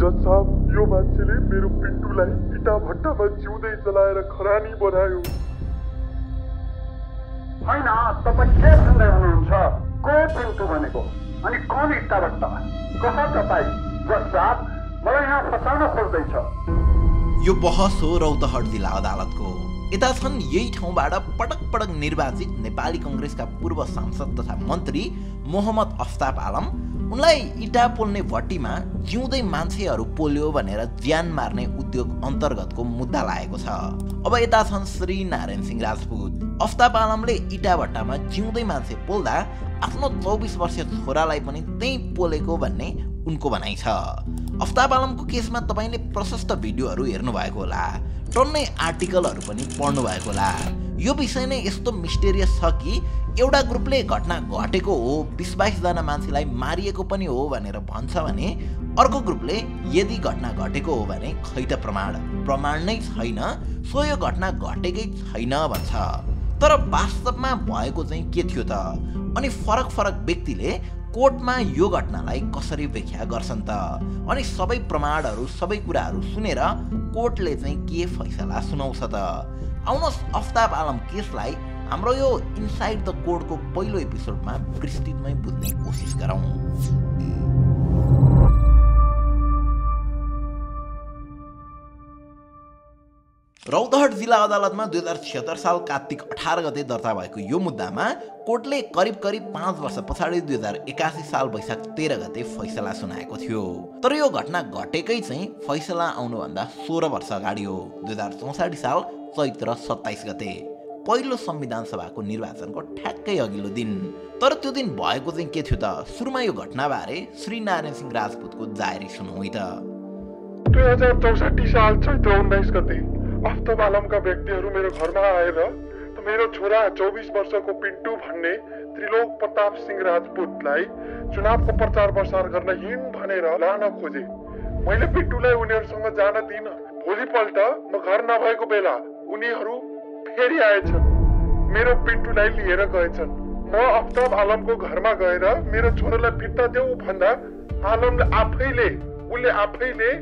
जज साहब, यो मान्छेले मेरो पिन्टुलाई इटा भट्टामा जिउँदै जलाएर खरानी बनायो। होइन, तपाईँ के भन्दै हुनुहुन्छ? को पिन्टु भनेको अनि कुन इटा भट्टा? कसो तपाईँ? जज साहब, मलाई यहाँ फसाउन खोज्दैछ। यो बहस हो रौतहट जिल्ला अदालतको। यता छन् यही ठाउँबाट पटक पटक निर्वाचित नेपाली कांग्रेसका पूर्व सांसद तथा मन्त्री मोहम्मद अफ्ताब आलम। उनलाई इटा पोल्ने भट्टीमा जिउँदै मान्छेहरू पोल्यो भनेर ज्यान मार्ने उद्योग अन्तर्गतको मुद्दा लागेको छ। अब यता छन् श्री नारायण सिंह राजपूत। अफ्ताब आलमले इटा भट्टामा जिउँदै मान्छे पोल्दा आफ्नो 24 वर्षीय छोरालाई पनि त्यही पोलेको भन्ने उनको भनाइ छ। अफ्ताब आलमको केसमा तपाईले प्रशस्त भिडियोहरू हेर्नु भएको होला, टन्नै आर्टिकलहरू पनि पढ्नु भएको होला। यो विषय नै यस्तो मिस्टेरियस छ कि एउटा ग्रुपले घटना घटेको हो, 20-22 जना मान्छेलाई मारिएको पनि हो भनेर भन्छ भने अर्को ग्रुपले यदि घटना घटेको हो भने खै त प्रमाण नै छैन, सो यो घटना घटेकै छैन भन्छ। तर वास्तवमा भएको चाहिँ के थियो त? अनि फरक फरक व्यक्तिले कोर्टमा यो घटनालाई कसरी व्याख्या गर्छन् त? अनि सबै प्रमाणहरू सबै कुराहरू सुनेर कोर्टले चाहिँ के फैसला सुनाउँछ त? आउनुहोस् अफ्ताब आलम केसलाई हाम्रो यो इनसाइड द कोर्टको पहिलो एपिसोडमा विस्तृतमै बुझ्ने कोसिस गरौँ। रौतहट जिल्ला अदालतमा 2076 साल कार्तिक 18 गते दर्ता भएको यो मुद्दामा कोर्टले करिब 5 वर्ष पछाडि 2081 साल वैशाख 13 गते फैसला सुनाएको थियो। तर यो घटना घटेकै चाहिँ फैसला आउनुभन्दा 16 वर्ष अगाडि हो, 2064 साल चैत्र 27 गते, पहिलो संविधान सभाको निर्वाचनको ठ्याक्कै अघिल्लो दिन। तर त्यो दिन भएको चाहिँ के थियो त? सुरुमा यो घटनाबारे श्री नारायण सिंह राजपूतको जाहेरी सुनौँ है त। 2064 साल चैत्र 19 गते अफ्ताब आलमका व्यक्तिहरू मेरो घरमा आएर मेरो छोरा 24 वर्षको पिन्टु भन्ने त्रिलोक प्रताप सिंह राजपूतलाई चुनावको प्रचार प्रसार गर्न हिँड भनेर लान खोजे। मैले पिन्टुलाई उनीहरूसँग जान दिन। भोलिपल्ट म घर नभएको बेला उनीहरू फेरि आएछन्, मेरो पिन्टुलाई लिएर गएछन्। म अफ्ताब आलमको घरमा गएर मेरो छोरालाई फिर्ता देऊ भन्दा आलमले आफैले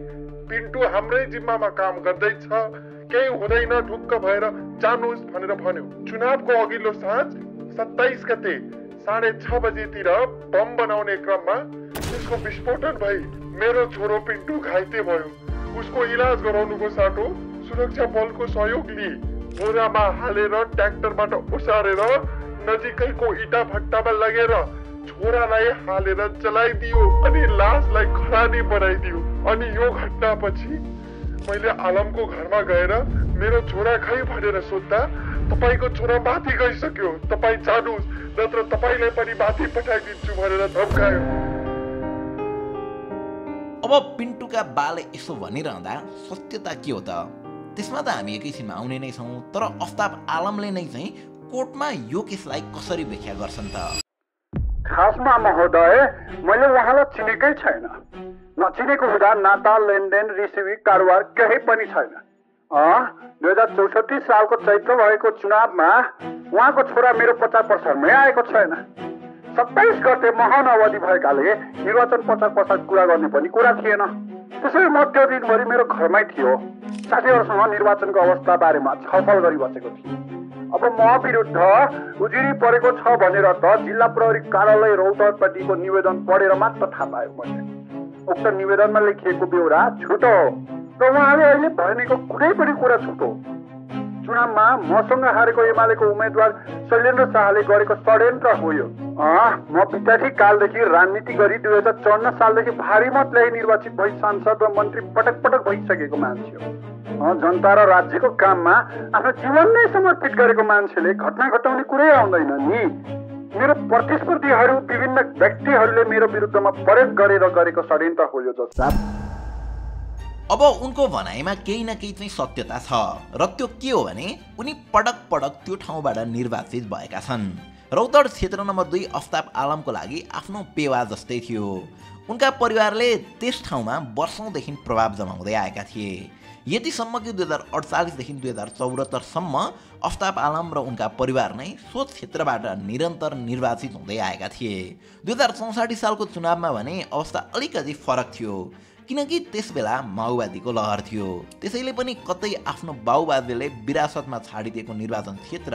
पिन्टु हाम्रै जिम्मामा काम गर्दैछ, केही हुँदैन, ढुक्क भएर जानुहोस् भनेर भन्यो। चुनावको अघिल्लो साँझ 27 गते 6:30 बजेतिर बम बनाउने क्रममा त्यसको विस्फोटन भई मेरो छोरो पिन्टु घाइते भयो। उसको इलाज गराउनुको साटो सुरक्षा बलको सहयोग लिए बोरामा हालेर ट्र्याक्टरबाट ओसारेर नजिकैको इटा भट्टामा लगेर छोरालाई हालेर जलाइदियो अनि लासलाई खरानी बनाइदियो। अनि यो घटनापछि मैले आलमको घरमा गएर मेरो छोरा खै भनेर सोध्दा तपाईको छोरा माथि गइसक्यो, तपाई जानुहोस् नत्र तपाईलाई पनि माथि पठाइदिन्छु भनेर धम्कायो। अब पिन्टुका बाले यसो भनिरहँदा सत्यता के हो त? त्यसमा त हामी एकैछिनमा आउने नै छौँ। तर अफ्ताब आलमले नै चाहिँ कोर्टमा यो केसलाई कसरी व्याख्या गर्छन् त? खासमा महोदय, मैले उहाँलाई चिनेकै छैन। नचिनेको हुँदा नाता, लेनदेन, रिसिभी कारोबार केही पनि छैन। 2064 सालको चैत्र भएको चुनावमा उहाँको छोरा मेरो 50 प्रसारमै आएको छैन। 27 गते महान अवधि भएकाले निर्वाचन प्रचार कुरा गर्ने पनि कुरा थिएन। त्यसैले म त्यो दिनभरि मेरो घरमै थियो, साथीहरूसँग निर्वाचनको अवस्था बारेमा छलफल गरिबसेको थिएँ। अब म विरुद्ध उजुरी परेको छ भनेर त जिल्ला प्रहरी कार्यालय रौतहटपट्टिको निवेदन पढेर मात्र थाहा पायो मैले। उक्त निवेदनमा लेखिएको ब्यौरा झुटो हो र उहाँले अहिले भनेको कुनै पनि कुरा झुटो। चुनावमा मसँग हारेको एमालेको उम्मेद्वार शैलेन्द्र शाहले गरेको षड्यन्त्र हो यो। म विद्यार्थी कालदेखि राजनीति गरी 2054 सालदेखि भारी मत ल्याई निर्वाचित भई सांसद र मन्त्री पटक पटक भइसकेको मान्छे हो। जनता र राज्यको काममा आफ्नो जीवन नै समर्पित गरेको मान्छेले घटना घटाउने कुरै आउँदैन नि। मेरो प्रतिस्पर्धीहरू विभिन्न व्यक्तिहरूले मेरो विरुद्धमा प्रयोग गरेर गरेको षड्यन्त्र हो यो जस्ता। अब उनको भनाइमा केही न केही चाहिँ सत्यता छ र त्यो के हो भने उनी पटक पटक त्यो ठाउँबाट निर्वाचित भएका छन्। रौतहट क्षेत्र नम्बर 2 अफ्ताब आलमको लागि आफ्नो पेवा जस्तै थियो। उनका परिवारले त्यस ठाउँमा वर्षौंदेखि प्रभाव जमाउँदै आएका थिए। यतिसम्म कि 2048 देखि 2074 सम्म अफ्ताब आलम र उनका परिवार नै सो क्षेत्रबाट निरन्तर निर्वाचित हुँदै आएका थिए। 2064 सालको चुनावमा भने अवस्था अलिकति फरक थियो। किनकि त्यसबेला माओवादीको लहर थियो। त्यसैले पनि कतै आफ्नो बाउबाजेले विरासतमा छाडिदिएको निर्वाचन क्षेत्र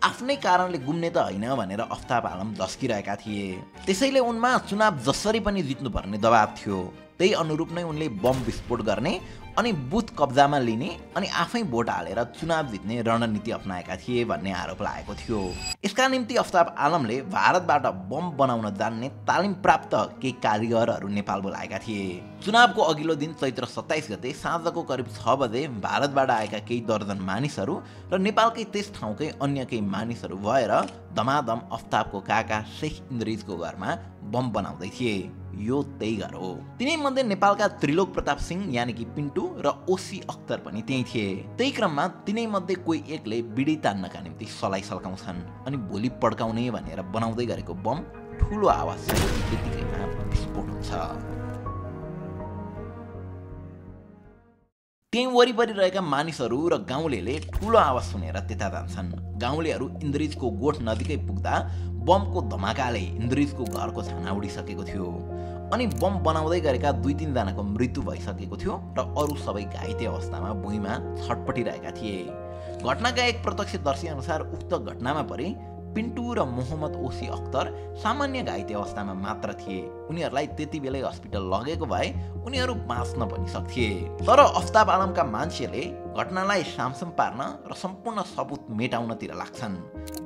आफ्नै कारणले गुम्ने त होइन भनेर अफ्ताब आलम झस्किरहेका थिए। त्यसैले उनमा चुनाव जसरी पनि जित्नुपर्ने दबाब थियो। त्यही अनुरूप नै उनले बम विस्फोट गर्ने अनि बुथ कब्जामा लिने अनि आफै भोट हालेर चुनाव जित्ने रणनीति अपनाएका थिए भन्ने आरोप लागेको थियो। यसका निम्ति अफ्ताब आलमले भारतबाट बम बनाउन जान्ने तालिम प्राप्त केही कारिगरहरू नेपाल बोलाएका थिए। चुनावको अघिल्लो दिन चैत्र 27 गते साँझको करिब 6 बजे भारतबाट आएका केही दर्जन मानिसहरू र नेपालकै त्यस ठाउँकै अन्य केही मानिसहरू भएर धमाधम अफ्ताबको काका शेख इन्द्रिजको घरमा बम बनाउँदै थिए। यो त्यही घर हो। तिनै मध्ये नेपालका त्रिलोक प्रताप सिंह यानि कि पिन्टु र ओसी अख्तर पनि त्यही थिए। त्यही क्रममा तिनै मध्ये कोही एकले बिडी तान्नका निम्ति सलाई सल्काउँछन् अनि भोलि पड्काउने भनेर बनाउँदै गरेको बम ठुलो आवाज त्यतिकैमा विस्फोट हुन्छ। त्यही वरिपरि रहेका मानिसहरू र गाउँलेले ठुलो आवाज सुनेर त्यता जान्छन्। गाउँलेहरू इन्द्रिजको गोठ नजिकै पुग्दा बमको धमाकाले इन्द्रिजको घरको छाना उडिसकेको थियो अनि बम बनाउँदै गरेका 2-3 जनाको मृत्यु भइसकेको थियो र अरू सबै घाइते अवस्थामा भुइँमा छटपटिरहेका थिए। घटनाका एक प्रत्यक्षदर्शी अनुसार उक्त घटनामा परि पिन्टु र मोहम्मद ओसी अख्तर सामान्य घाइते अवस्थामा मात्र थिए। उनीहरूलाई त्यति बेलै अस्पताल लगेको भए उनीहरू बाँच्न पनि सक्थे। तर अफ्ताब आलमका मान्छेले घटनालाई सामसम पार्न र सम्पूर्ण सबुत मेटाउनतिर लाग्छन्।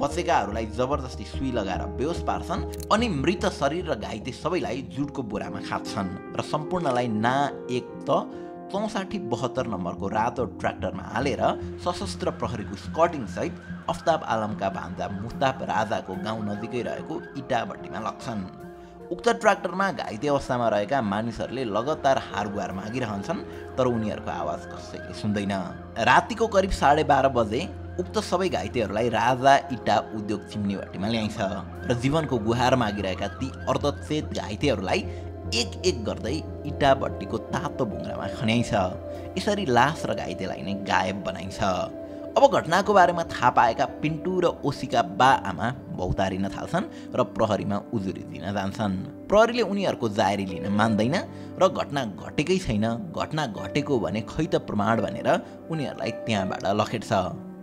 बचेकाहरूलाई जबरजस्ती सुई लगाएर बेहोस पार्छन् अनि मृत शरीर र घाइते सबैलाई जुटको बोरामा खाच्छन् र सम्पूर्णलाई ना एक त 64-72 नम्बरको रातो ट्र्याक्टरमा हालेर सशस्त्र प्रहरीको स्कटिङ सहित अफ्ताब आलमका भान्जा मुस्ताफ राजाको गाउँ नजिकै रहेको इटाभट्टीमा लग्छन्। उक्त ट्र्याक्टरमा घाइते अवस्थामा रहेका मानिसहरूले लगातार हारगुहार मागिरहन्छन् तर उनीहरूको आवाज कसैले सुन्दैन। रातिको करिब 12:30 बजे उक्त सबै घाइतेहरूलाई राजा इटा उद्योग चिम्नीभट्टीमा ल्याइन्छ र जीवनको गुहार मागिरहेका ती अर्धचेत घाइतेहरूलाई एक एक गर्दै इटा भट्टीको तातो भुङ्ग्रामा खन्याइन्छ। यसरी लास र घाइतेलाई नै गायब बनाइन्छ। अब घटनाको बारेमा थाहा पाएका पिन्टु र ओसीका बा आमा भौतारिन थाल्छन् र प्रहरीमा उजुरी दिन जान्छन्। प्रहरीले उनीहरूको जाहेरी लिन मान्दैन र घटना घटेकै छैन, घटना घटेको भने खै त प्रमाण भनेर उनीहरूलाई त्यहाँबाट लखेट्छ।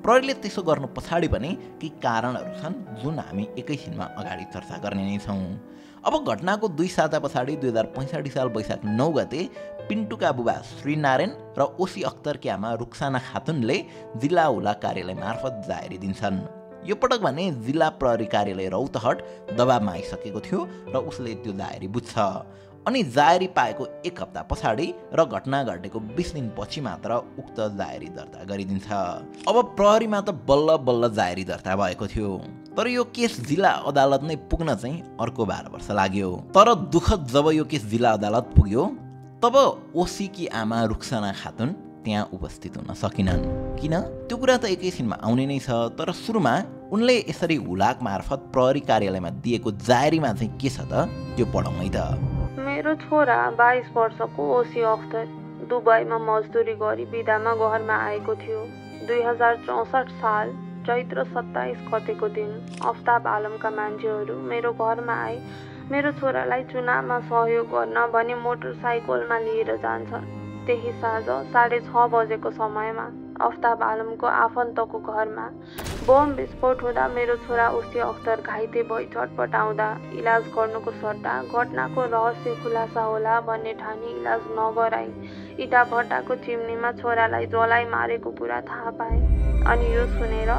प्रहरीले त्यसो गर्नु पछाडि पनि केही कारणहरू छन् जुन हामी एकैछिनमा अगाडि चर्चा गर्ने नै छौँ। अब घटनाको 2 साता पछाडि 2065 साल वैशाख 9 गते पिन्टुका बुबा श्रीनारायण र ओसी अख्तरकी आमा रुक्साना खातुनले जिल्ला हुला कार्यालय मार्फत जाहेरी दिन्छन्। यो पटक भने जिल्ला प्रहरी कार्यालय रौतहट दबाबमा आइसकेको थियो र उसले त्यो जाहेरी बुझ्छ अनि जाहेरी पाएको 1 हप्ता पछाडि र घटना घटेको 20 दिन पछि मात्र उक्त जाहेरी दर्ता गरिदिन्छ। अब प्रहरीमा त बल्ल बल्ल जाहेरी दर्ता भएको थियो तर यो केस जिल्ला अदालत नै पुग्न चाहिँ अर्को 12 वर्ष लाग्यो। तर दुःखद जब यो केस जिल्ला अदालत पुग्यो तब ओसीकी आमा रुक्साना खातुन त्यहाँ उपस्थित हुन सकिनन्। किन? त्यो कुरा त एकैछिनमा आउने नै छ तर सुरुमा उनले यसरी हुलाक मार्फत प्रहरी कार्यालयमा दिएको जाहेरीमा चाहिँ के छ त त्यो पढौँ है त। मेरो छोरा 22 वर्षको ओसी अख्तर दुबईमा मजदुरी गरी बिदामा घरमा आएको थियो। 2064 साल चैत्र 27 गतेको दिन अफ्ताब आलमका मान्छेहरू मेरो घरमा आए। मेरो छोरालाई चुनावमा सहयोग गर्न भनी मोटरसाइकलमा लिएर जान्छन्। त्यही साँझ 6:30 बजेको समयमा अफ्ताब आलमको आफन्तको घरमा बम विस्फोट हुँदा मेरो छोरा ओसी अख्तर घाइते भई छटपटाउँदा इलाज गर्नुको सट्टा घटनाको रहस्य खुलासा होला भन्ने ठानी इलाज नगराई इटा भट्टाको चिम्नीमा छोरालाई जलाई मारेको कुरा थाहा पाए। अनि यो सुनेर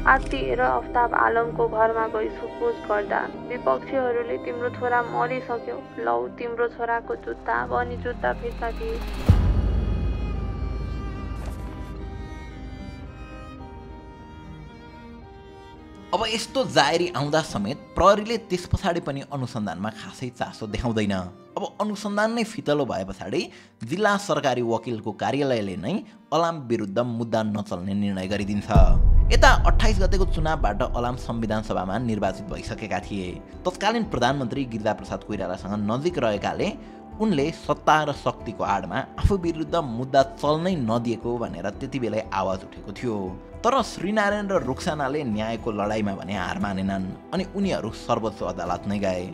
आत्तिएर अफ्ताब आलमको घरमा गई सोधपुछ गर्दा विपक्षीहरूले तिम्रो छोरा मरिसक्यो, लौ तिम्रो छोराको जुत्ता भनी जुत्ता फिर्ता दिए। अब यस्तो जाहेरी आउँदा समेत प्रहरीले त्यस पछाडि पनि अनुसन्धानमा खासै चासो देखाउँदैन। अब अनुसन्धान नै फितलो भए पछाडि जिल्ला सरकारी वकिलको कार्यालयले नै अलाम विरुद्ध मुद्दा नचल्ने निर्णय गरिदिन्छ। यता 28 गतेको चुनावबाट अलाम संविधान सभामा निर्वाचित भइसकेका थिए। तत्कालीन प्रधानमन्त्री गिरिजाप्रसाद कोइरालासँग नजिक रहेकाले उनले सत्ता र शक्तिको आडमा आफू विरुद्ध मुद्दा चल्नै नदिएको भनेर त्यति बेलै आवाज उठेको थियो। तर श्रीनारायण र रुक्सानाले न्यायको लडाईँमा भने हार मानेनन् अनि उनीहरू सर्वोच्च अदालत नै गए।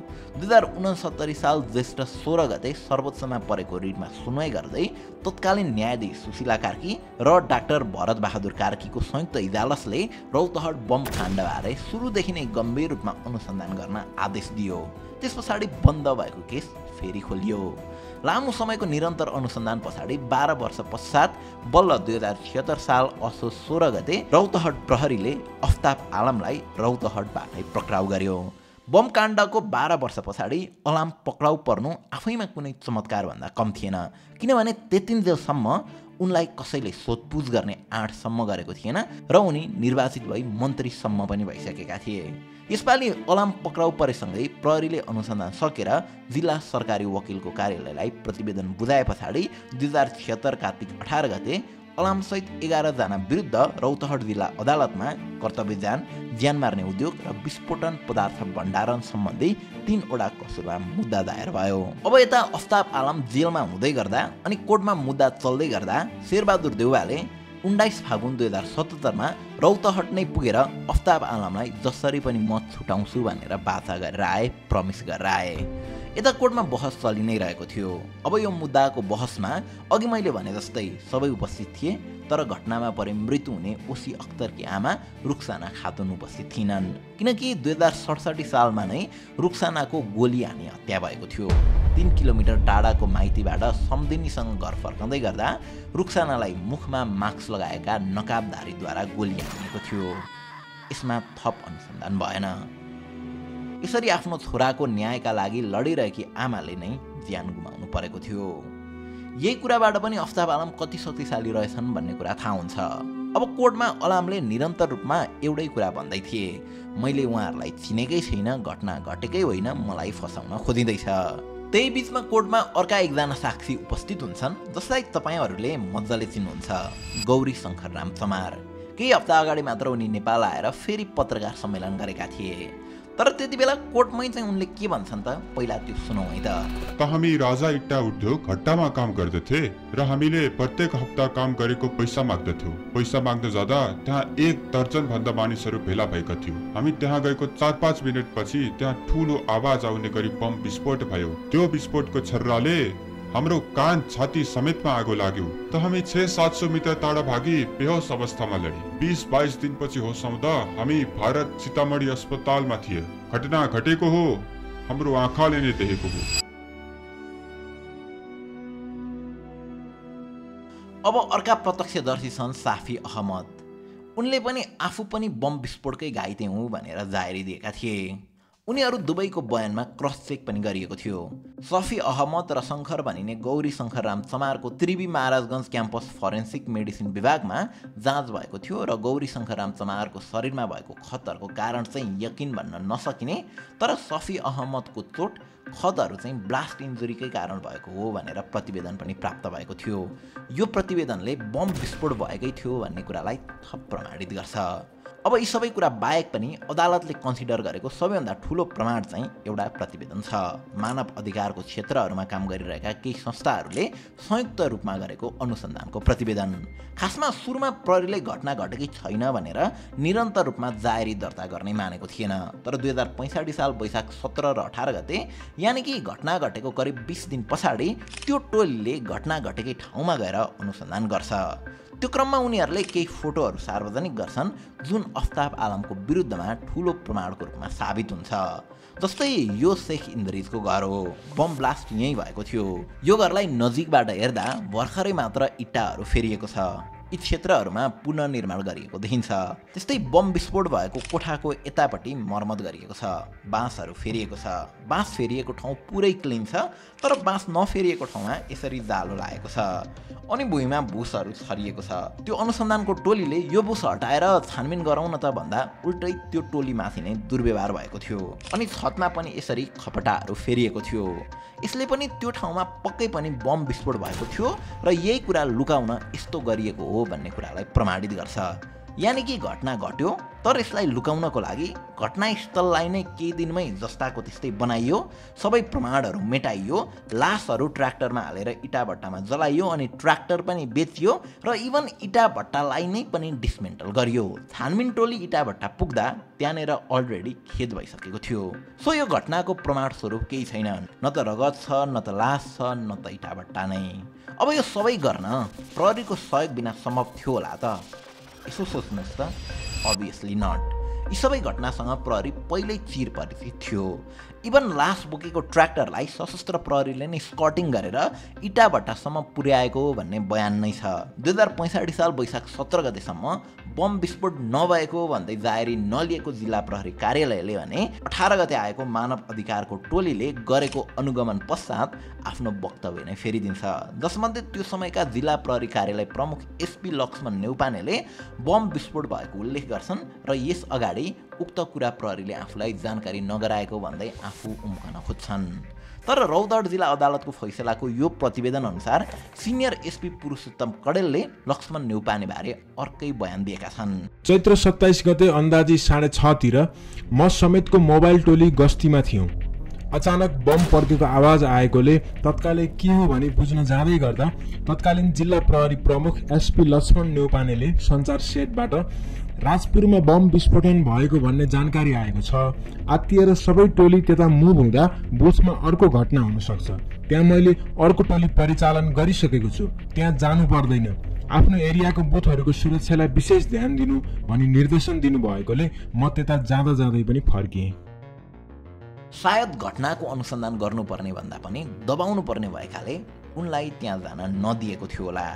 2069 साल ज्येष्ठ 16 गते सर्वोच्चमा परेको रिटमा सुनवाई गर्दै तत्कालीन न्यायाधीश सुशीला कार्की र डाक्टर भरत बहादुर कार्कीको संयुक्त इजलासले रौतहट बम काण्डबारे सुरुदेखि नै गम्भीर रूपमा अनुसन्धान गर्न आदेश दियो। त्यस पछाडि बन्द भएको केस फेरि खोलियो। लामो समयको निरन्तर अनुसन्धान पछाडि 12 वर्ष पश्चात बल्ल 2076 साल असोज 16 गते रौतहट प्रहरीले अफ्ताब आलमलाई रौतहटबाटै पक्राउ गर्यो। बम काण्डको 12 वर्ष पछाडि अलाम पक्राउ पर्नु आफैमा कुनै चमत्कार भन्दा कम थिएन, किनभने त्यतिन्जेलसम्म उनलाई कसैले सोधपुछ गर्ने आँटसम्म गरेको थिएन र उनी निर्वाचित भई मन्त्रीसम्म पनि भइसकेका थिए। यसपालि अलाम पक्राउ परेसँगै प्रहरीले अनुसन्धान सकेर जिल्ला सरकारी वकिलको कार्यालयलाई प्रतिवेदन बुझाए पछाडि 2076 कार्तिक 18 गते अलामसहित 11 जना विरुद्ध रौतहट जिल्ला अदालतमा कर्तव्यजान, ज्यान मार्ने उद्योग र विस्फोटन पदार्थ भण्डारण सम्बन्धी 3 वटा कसुरमा मुद्दा दायर भयो। अब यता अफ्ताब आलम जेलमा हुँदै गर्दा अनि कोर्टमा मुद्दा चल्दै गर्दा शेरबहादुर देउवाले 19 फागुन 2077 मा रौतहट नै पुगेर अफ्ताब आलमलाई जसरी पनि म छुटाउँछु भनेर बाचा गरेर आए, प्रमिस गरेर आए। यता कोर्टमा बहस चलि नै रहेको थियो। अब यो मुद्दाको बहसमा अघि मैले भने जस्तै सबै उपस्थित थिए, तर घटनामा परे मृत्यु हुने ओसी अख्तरकी आमा रुक्साना खातुन उपस्थित थिइनन्, किनकि 2067 सालमा नै रुक्सानाको गोली हानी हत्या भएको थियो। 3 किलोमिटर टाढाको माइतीबाट सम्धिनीसँग घर फर्काउँदै गर्दा रुक्सानालाई मुखमा मास्क लगाएका नकाबधारीद्वारा गोली हानिएको थियो। यसमा थप अनुसन्धान भएन। यसरी आफ्नो छोराको न्यायका लागि लडिरहेकी आमाले नै ज्यान गुमाउनु परेको थियो। यही कुराबाट पनि अफ्ताब आलम कति शक्तिशाली रहेछन् भन्ने कुरा थाहा हुन्छ। अब कोर्टमा अलामले निरन्तर रूपमा एउटै कुरा भन्दै थिए, मैले उहाँहरूलाई चिनेकै छैन, घटना घटेकै होइन, मलाई फसाउन खोजिँदैछ। त्यही बीचमा कोर्टमा अर्का एकजना साक्षी उपस्थित हुन्छन् जसलाई तपाईँहरूले मजाले चिन्नुहुन्छ, गौरी शङ्कर राम चमार। केही हप्ता अगाडि मात्र उनी नेपाल आएर फेरि पत्रकार सम्मेलन गरेका थिए। तर त्यति बेला कोर्टमै चाहिँ उनले के भन्छन् त, पहिला त्यो सुनौ है त। हामी राजा इट्टा उद्योग घट्टामा काम गर्दथे र हामीले प्रत्येक हप्ता काम गरेको पैसा माग्दथ्यौँ। पैसा माग्न जाँदा त्यहाँ 1 दर्जन भन्दा मानिसहरू भेला भएका थियौँ। हामी त्यहाँ गएको 4-5 मिनटपछि त्यहाँ ठुलो आवाज आउने गरी बम विस्फोट भयो। त्यो विस्फोटको छर्राले हाम्रो कान छाती समेतमा आगो लाग्यो। त हामी 600-700 मिटर टाढा भागी बेहोस अवस्थामा लडी। 20-22 दिनपछि होस आउँदा हामी भारत सीतामढी अस्पतालमा थिए। घटना घटेको हो, हाम्रो आँखाले नै देखेको हो। अब अर्का प्रत्यक्षदर्शी छन् साफी अहमद। उनले पनि आफू पनि बम विस्फोटकै घाइते हुँ भनेर जाहेरी दिएका थिए। उनीहरू दुवैको बयानमा क्रस चेक पनि गरिएको थियो। सफी अहमद र शङ्कर भनिने गौरी शङ्कर राम चमारको त्रिवी महाराजगञ्ज क्याम्पस फरेन्सिक मेडिसिन विभागमा जाँच भएको थियो र गौरी शङ्कर राम चमारको शरीरमा भएको खतरको कारण चाहिँ यकिन भन्न नसकिने, तर सफी अहमदको चोट खतहरू चाहिँ ब्लास्ट इन्जुरीकै कारण भएको हो भनेर प्रतिवेदन पनि प्राप्त भएको थियो। यो प्रतिवेदनले बम विस्फोट भएकै थियो भन्ने कुरालाई थप प्रमाणित गर्छ। अब यी सबै कुरा बाहेक पनि अदालतले कन्सिडर गरेको सबैभन्दा ठुलो प्रमाण चाहिँ एउटा प्रतिवेदन छ। मानव अधिकारको क्षेत्रहरूमा काम गरिरहेका केही संस्थाहरूले संयुक्त रूपमा गरेको अनुसन्धानको प्रतिवेदन। खासमा सुरुमा प्रहरीले घटना घटेकै छैन भनेर निरन्तर रूपमा जाहेरी दर्ता गर्ने मानेको थिएन, तर 2065 साल वैशाख 17 र 18 गते यानि कि घटना घटेको करिब 20 दिन पछाडि त्यो टोलीले घटना घटेकै ठाउँमा गएर अनुसन्धान गर्छ। त्यो क्रममा उनीहरूले केही फोटोहरू सार्वजनिक गर्छन् जुन अफ्ताब आलमको विरुद्धमा ठुलो प्रमाणको रूपमा साबित हुन्छ। जस्तै यो शेख इन्द्रिजको घर हो, बम ब्लास्ट यहीँ भएको थियो। यो घरलाई नजिकबाट हेर्दा भर्खरै मात्र इट्टाहरू फेरिएको छ। यी क्षेत्रहरूमा पुनर्निर्माण गरिएको देखिन्छ। त्यस्तै बम विस्फोट भएको कोठाको यतापट्टि मर्मत गरिएको छ, बाँसहरू फेरिएको छ। बाँस फेरिएको ठाउँ पुरै क्लिन छ, तर बाँस नफेरिएको ठाउँमा यसरी जालो लागेको छ अनि भुइँमा भुसहरू छरिएको छ। त्यो अनुसन्धानको टोलीले यो भुस हटाएर छानबिन गरौँ न त भन्दा उल्टै त्यो टोलीमाथि नै दुर्व्यवहार भएको थियो अनि छतमा पनि यसरी खपटाहरू फेरिएको थियो। यसले पनि त्यो ठाउँमा पक्कै पनि बम विस्फोट भएको थियो र यही कुरा लुकाउन यस्तो गरिएको हो भन्ने कुरालाई प्रमाणित गर्छ। यानि कि घटना घट्यो तर यसलाई लुकाउनको लागि घटनास्थललाई नै केही दिनमै जस्ताको त्यस्तै बनाइयो, सबै प्रमाणहरू मेटाइयो, लासहरू ट्र्याक्टरमा हालेर इटाभट्टामा जलाइयो अनि ट्र्याक्टर पनि बेचियो र इभन इटाभट्टालाई नै पनि डिसमेन्टल गरियो। छानबिन टोली इटाभट्टा पुग्दा त्यहाँनिर अलरेडी खेद भइसकेको थियो। सो यो घटनाको प्रमाण स्वरूप केही छैन, न त रगत छ, न त लास छ, न त इटाभट्टा नै। अब यो सबै गर्न प्रहरीको सहयोग बिना सम्भव थियो होला त? यसो सोच्नुहोस् त। Obviously not. यी सबै घटनासँग प्रहरी पहिल्यै चिर परिचित थियो। इभन लास बोकेको ट्र्याक्टरलाई सशस्त्र प्रहरीले नै स्कटिङ गरेर इटाभट्टासम्म पुर्याएको भन्ने बयान नै छ। 2065 साल वैशाख 17 गतेसम्म बम विस्फोट नभएको भन्दै जाहेरी नलिएको जिल्ला प्रहरी कार्यालयले भने 18 गते आएको मानव अधिकारको टोलीले गरेको अनुगमन पश्चात आफ्नो वक्तव्य नै फेरिदिन्छ, जसमध्ये त्यो समयका जिल्ला प्रहरी कार्यालय प्रमुख एसपी लक्ष्मण नेउपानेले बम विस्फोट भएको उल्लेख गर्छन् र यस अगाडि उक्त कुरा प्रहरीले आफूलाई जानकारी नगराएको भन्दै आफू उम्कन खोज्छन्। तर रौतहट जिल्ला अदालतको फैसलाको यो प्रतिवेदन अनुसार सिनियर एसपी पुरुषोत्तम कडेलले लक्ष्मण नेउपाने बारे अर्कै बयान दिएका छन्। चैत्र 27 गते अन्दाजी 6:30 तिर म समेतको मोबाइल टोली गस्तीमा थियौँ। अचानक बम पड्केको आवाज आएकोले तत्कालै के हो भनी बुझ्न जाँदै गर्दा तत्कालीन जिल्ला प्रहरी प्रमुख एसपी लक्ष्मण नेउपानेले सञ्चार सेटबाट राजपुरमा बम विस्फोटन भएको भन्ने जानकारी आएको छ। आत्तिएर सबै टोली त्यता मुभ हुँदा बोचमा अर्को घटना हुन सक्छ। त्यहाँ मैले अर्को टोली परिचालन गरिसकेको छु, त्यहाँ जानु पर्दैन, आफ्नो एरियाको बुथहरूको सुरक्षालाई विशेष ध्यान दिनु भनी निर्देशन दिनुभएकोले म त्यता जाँदा जाँदै पनि फर्किएँ। सायद घटनाको अनुसन्धान गर्नुपर्ने भन्दा पनि दबाउनु पर्ने भएकाले उनलाई त्यहाँ जान नदिएको थियो होला।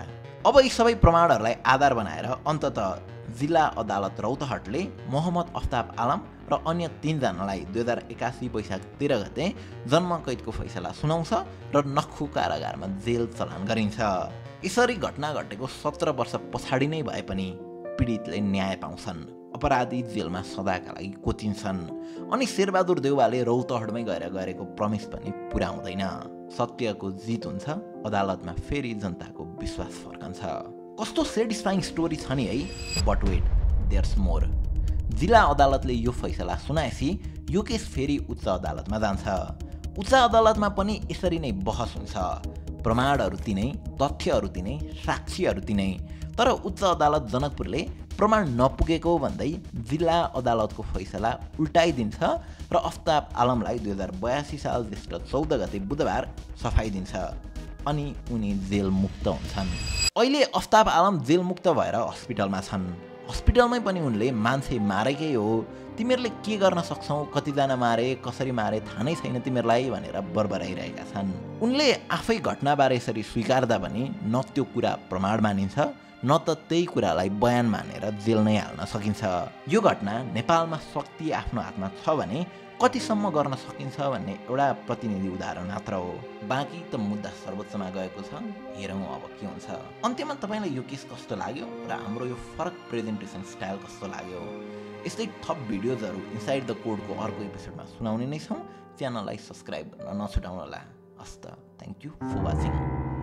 अब यी सबै प्रमाणहरूलाई आधार बनाएर अन्ततः जिल्ला अदालत रौतहटले मोहम्मद अफ्ताब आलम र अन्य 3 जनालाई 2081 वैशाख 13 गते जन्म कैदको फैसला सुनाउँछ र नख्खु कारागारमा जेल चलान गरिन्छ। यसरी घटना घटेको 17 वर्ष पछाडि नै भए पनि पीडितले न्याय पाउँछन्, अपराधी जेलमा सदाका लागि कोचिन्छन् अनि शेरबहादुर देउवाले रौतहटमै गएर गरेको प्रमिस पनि पुरा हुँदैन। सत्यको जित हुन्छ, अदालतमा फेरि जनताको विश्वास फर्कन्छ। कस्तो सेटिस्फाइङ स्टोरी छ नि है। But wait, there's more. जिल्ला अदालतले यो फैसला सुनाएपछि यो केस फेरि उच्च अदालतमा जान्छ। उच्च अदालतमा पनि यसरी नै बहस हुन्छ, प्रमाणहरू तिनै, तथ्यहरू तिनै, साक्षीहरू तिनै। तर उच्च अदालत जनकपुरले प्रमाण नपुगेको भन्दै जिल्ला अदालतको फैसला उल्टाइदिन्छ र अफ्ताब आलमलाई 2082 साल ज्येष्ठ 14 गते बुधबार सफाई दिन्छ अनि उनी जेल मुक्त हुन्छन्। अहिले अफ्ताब आलम जेल मुक्त भएर हस्पिटलमा छन्। हस्पिटलमै पनि उनले मान्छे मारेकै हो, तिमीहरूले के गर्न सक्छौ, कतिजना मारे, कसरी मारे थाहा नै छैन तिमीहरूलाई भनेर बरबराइरहेका छन्। उनले आफै घटनाबारे यसरी स्वीकार्दा पनि न त्यो कुरा प्रमाण मानिन्छ न त त्यही कुरालाई बयान मानेर जेल नै हाल्न सकिन्छ। यो घटना नेपालमा शक्ति आफ्नो हातमा छ भने कतिसम्म गर्न सकिन्छ भन्ने एउटा प्रतिनिधि उदाहरण मात्र हो। बाँकी त मुद्दा सर्वोच्चमा गएको छ, हेरौँ अब के हुन्छ। अन्त्यमा तपाईँलाई यो केस कस्तो लाग्यो र हाम्रो यो फरक प्रेजेन्टेसन स्टाइल कस्तो लाग्यो? यस्तै थप भिडियोजहरू इनसाइड द कोडको अर्को एपिसोडमा सुनाउने नै छौँ। च्यानललाई सब्सक्राइब गर्न नछुटाउनु होला। हस्त, थ्याङ्क यू फर वाचिङ।